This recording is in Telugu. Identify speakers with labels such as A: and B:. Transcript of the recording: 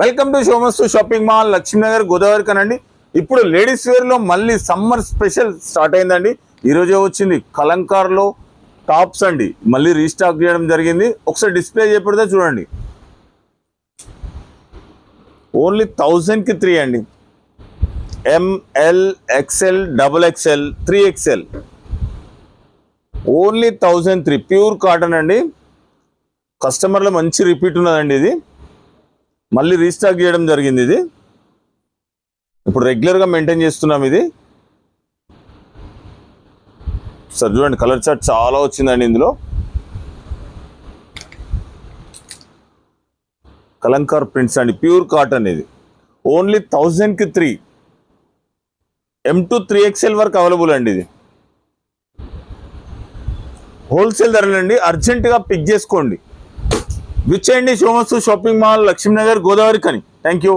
A: Welcome to Shomasthu shopping mall Lakshminagar Godavari కనండి. ఇప్పుడు లేడీస్ వేర్ లో మళ్ళీ సమ్మర్ స్పెషల్ స్టార్ట్ అయిందండి. ఈరోజే వచ్చింది కలంకార్లో టాప్స్ అండి, మళ్ళీ రీస్టాక్ చేయడం జరిగింది. ఒకసారి డిస్ప్లే చేయబడితే చూడండి. ఓన్లీ 1000కి 3 అండి. M L XL double XL 3XL only 1003. Pure cotton అండి. కస్టమర్లో మంచి రిపీట్ ఉన్నదండి. ఇది మళ్ళీ రీస్టాక్ చేయడం జరిగింది. ఇది ఇప్పుడు రెగ్యులర్గా మెయింటైన్ చేస్తున్నాం. ఇది సార్ చూడండి, కలర్ చార్ట్ చాలా వచ్చిందండి. ఇందులో కలంకార్ ప్రింట్స్ అండి, ప్యూర్ కాటన్. ఇది ఓన్లీ 1000కి 3. M2 3XL వరకు అవైలబుల్ అండి. ఇది హోల్సేల్ ధరలండి. అర్జెంటుగా పిక్ చేసుకోండి. విచ్చేయండి షోమస్తు షాపింగ్ మాల్ లక్ష్మీనగర్ గోదావరి కని. Thank you.